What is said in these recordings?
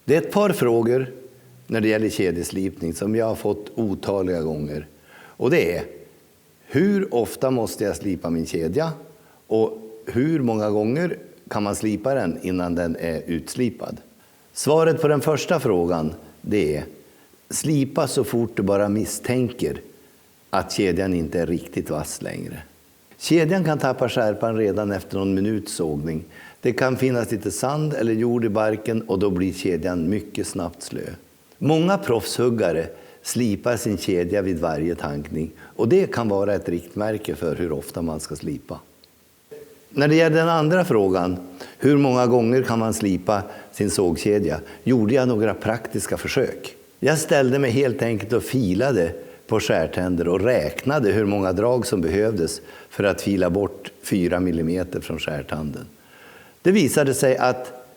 Det är ett par frågor när det gäller kedjeslipning som jag har fått otaliga gånger. Och det är: hur ofta måste jag slipa min kedja? Och hur många gånger kan man slipa den innan den är utslipad? Svaret på den första frågan, det är: slipa så fort du bara misstänker att kedjan inte är riktigt vass längre. Kedjan kan tappa skärpan redan efter någon minuts sågning. Det kan finnas lite sand eller jord i barken och då blir kedjan mycket snabbt slö. Många proffshuggare slipar sin kedja vid varje tankning och det kan vara ett riktmärke för hur ofta man ska slipa. När det gäller den andra frågan, hur många gånger kan man slipa sin sågkedja, gjorde jag några praktiska försök. Jag ställde mig helt enkelt och filade på skärtänder och räknade hur många drag som behövdes för att fila bort 4 millimeter från skärtanden. Det visade sig att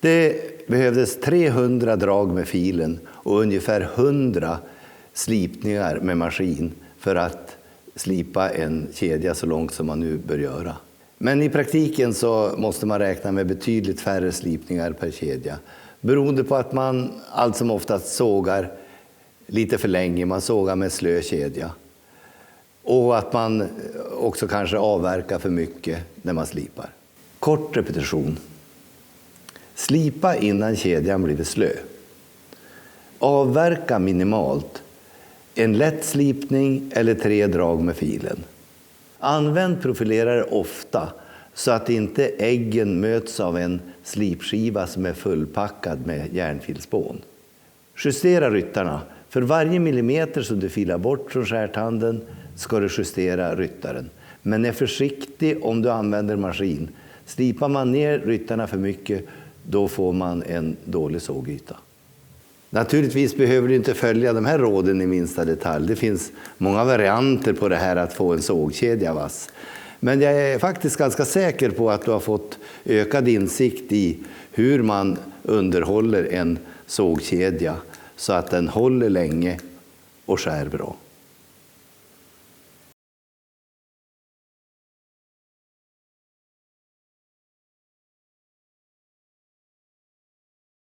det behövdes 300 drag med filen och ungefär 100 slipningar med maskin för att slipa en kedja så långt som man nu bör göra. Men i praktiken så måste man räkna med betydligt färre slipningar per kedja, beroende på att man allt som oftast sågar lite för länge, man sågar med slö kedja. Och att man också kanske avverkar för mycket när man slipar. Kort repetition. Slipa innan kedjan blir slö. Avverka minimalt. En lätt slipning eller 3 drag med filen. Använd profilerare ofta så att inte äggen möts av en slipskiva som är fullpackad med järnfilspån. Justera ryttarna. För varje millimeter som du filar bort från skärtanden ska du justera ryttaren. Men är försiktig om du använder maskin. Slipar man ner ryttarna för mycket, då får man en dålig sågyta. Naturligtvis behöver du inte följa de här råden i minsta detalj. Det finns många varianter på det här att få en sågkedja vass. Men jag är faktiskt ganska säker på att du har fått ökad insikt i hur man underhåller en sågkedja så att den håller länge och skär bra.